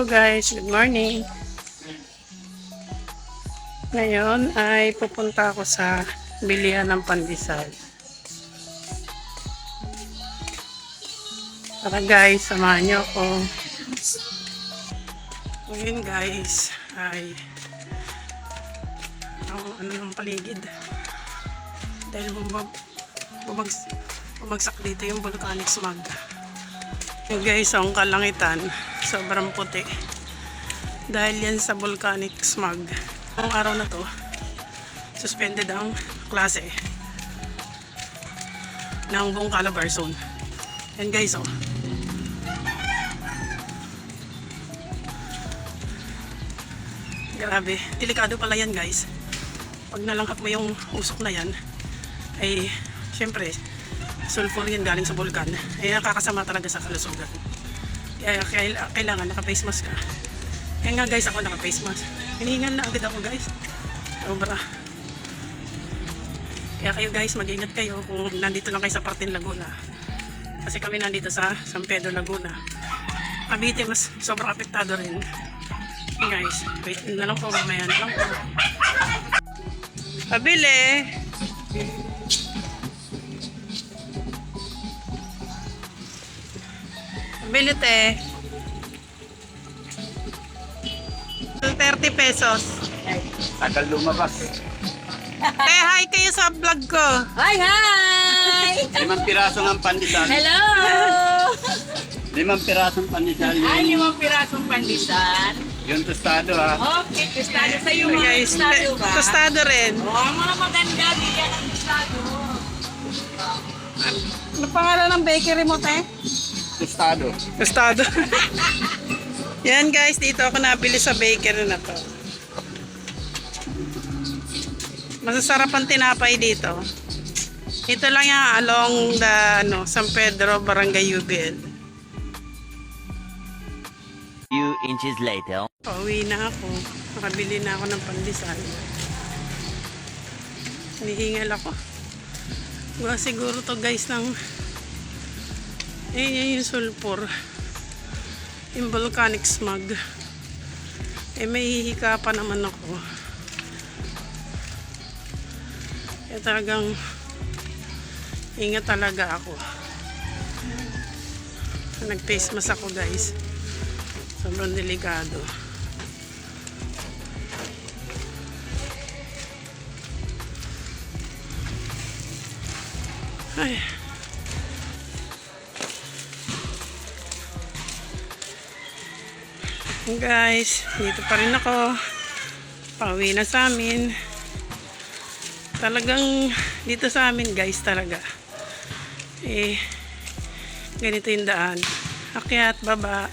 Guys, good morning. Ngayon ay pupunta ako sa bilihan ng pandesal. Tara guys, samahan niyo ako. Ngayon guys ay ano ng paligid. Dahil bumagsak dito yung volcanic smog. Yung guys, ang kalangitan sobrang puti dahil yan sa volcanic smog. Ang araw na to suspended ang klase ng buong Calabarzon. Yan guys, oh. Grabe, delikado pala yan guys. Pag nalanghap mo yung usok na yan ay syempre sulfur yan galing sa vulkan, ay nakakasama talaga sa kalusugan. Kaya kailangan naka-face mask ka. Kaya nga guys, ako naka-face mask. Hinihingal na agad ako guys. Sobra. Kaya kayo guys, mag-ingat kayo kung nandito lang kayo sa Partin Laguna. Kasi kami nandito sa San Pedro Laguna. Cavite mas sobrang apektado rin. Guys, wait na lang po, mamaya na lang po. Pabili! Bilite. 30 pesos. Tagal lumabas. Hi kayo sa vlog ko. Hi! 5 pirasong ang pandesal. Hello! 5 pirasong pandesal. Ay, 5 pirasong pandesal. Yung tostado ha. Okay, tostado sa'yo mga Guys, tostado ba? tostado rin. Oh, mga maganda, bigyan ng tostado. Ano pangalan ng bakery mo, te? Tostado. Tostado. Yan guys, dito ako nabili sa bakery na to. Masasarap ang tinapay dito. Ito lang yung along the San Pedro, Barangay UBL. Few inches later. Pauwi na ako. Nakabili na ako ng pandesal. Hinihingal ako. Gawa siguro to guys ng yung sulfur. Yung volcanic smog. May hihika pa naman ako. Kaya talagang ingat talaga ako. Nag-face mask ako guys. Sobrang delikado. Ay. Guys, dito pa rin ako. Pauwi na sa amin. Talagang dito sa amin guys talaga. Ganito yung daan. Akyat, baba.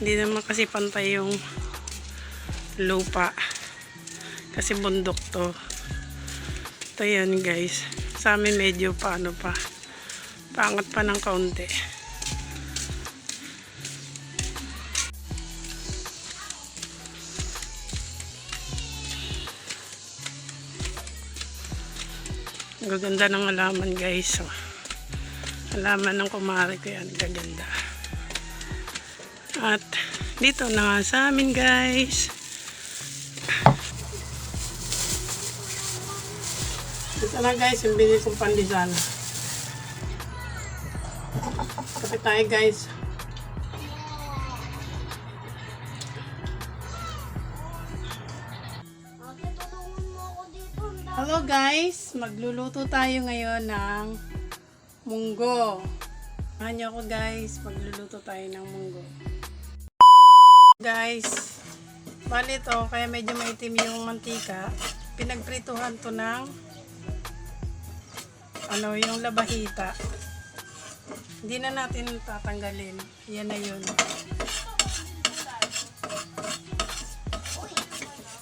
Hindi naman kasi pantay yung lupa. Kasi bundok to. Ito yan guys. Sa amin medyo paano pa. Pangat pa ng kaunti. Ang gaganda ng halaman guys. Oh. Halaman ng kumari ko yan. Gaganda. At dito na nga sa amin guys. Ito na guys yung binili kong pandesal. Kapit tayo guys. Hello guys, magluluto tayo ngayon ng munggo. Samahan niyo ako guys, magluluto tayo ng munggo. Guys, bali to, kaya medyo maitim yung mantika. Pinagprituhan to ng yung labahita. Hindi na natin tatanggalin. Yan na yun.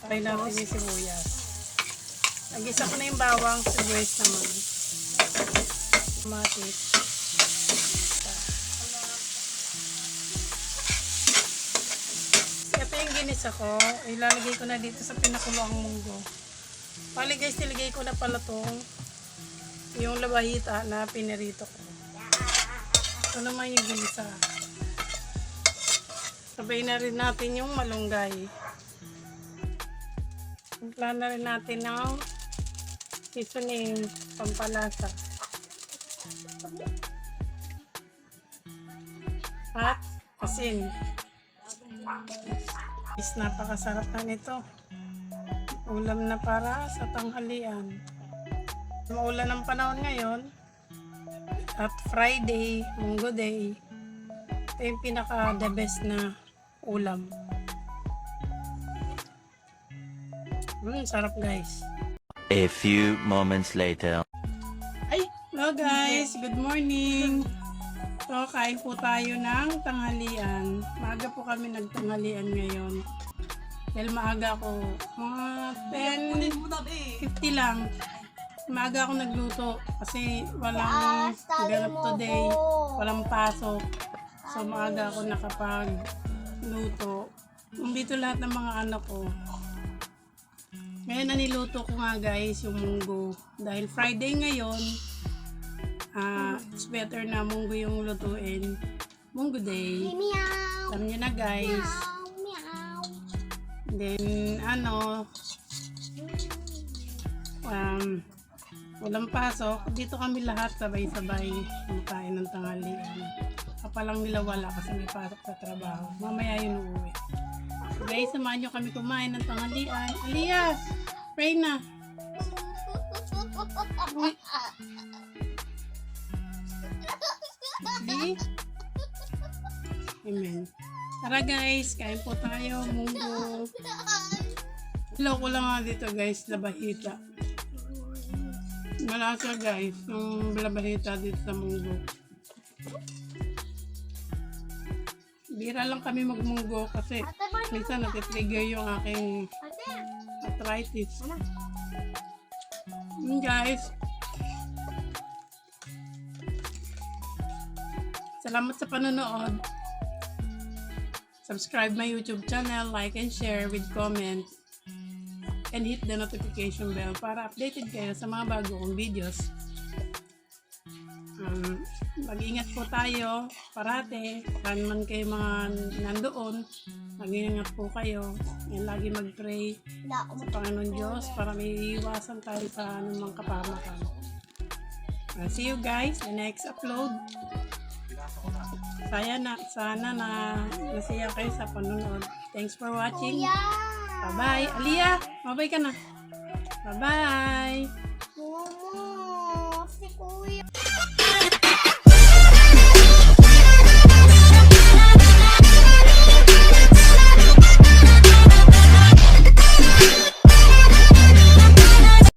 Try natin yung sibuyas. Nag-isa ko na yung bawang, sibuyas naman. Kamatis. Ito yung ginisa ko. Ilalagay ko na dito sa pinakuloang munggo. Pali guys, nilagay ko na pala tong yung labahita na pinirito ko. Ito naman yung ginisa. Sabay na rin natin yung malunggay. Timpla na rin natin ng seasoning, pampalasa. At asin. Is napakasarap na nito. Ulam na para sa tanghalian. Maulan ang panahon ngayon. At Friday, Munggo Day. Ito yung pinaka the best na ulam. Sarap guys. A few moments later. Hello guys, good morning. So, kain po tayo ng tanghalian. Maaga po kami nagtanghalian ngayon. Dahil maaga ako, mga 10:50 lang. Maaga ako nagluto kasi walang ganap today, walang pasok. So, maaga ako nakapagluto. Nandito lahat ng mga anak ko. Ngayon naniluto ko nga guys yung munggo. Dahil Friday ngayon, it's better na munggo yung lutuin. Munggo Day. Alam niyo na guys. Then, walang pasok. Dito kami lahat sabay-sabay kumakain ng tanghalian. Kapalang nila wala kasi may pasok sa trabaho. Mamaya yun uuwi. Guys, samahan nyo kami kumain ng tanghalian. Aliyah! Pray na! Uy. Di? Amen. Tara guys, kain po tayo. Munggo. Hello ko lang nga dito guys, labahita. Malasa guys, yung labahita dito sa munggo. Bira lang kami magmunggo kasi minsan natitrigger yung aking arthritis. Guys, salamat sa panonood. Subscribe my YouTube channel, like and share with comments, and hit the notification bell para updated kayo sa mga bago kong videos. Mag-ingat po tayo parate. Kung man kayo mga nandoon, mag-ingat po kayo. And lagi mag-pray sa Panginoon Diyos para may iwasan tayo sa anumang kapamakan. See you guys in next upload. Sana na nasiya kayo sa panonood. Thanks for watching. Bye-bye. Aliyah, bye-bye ka na. Bye-bye.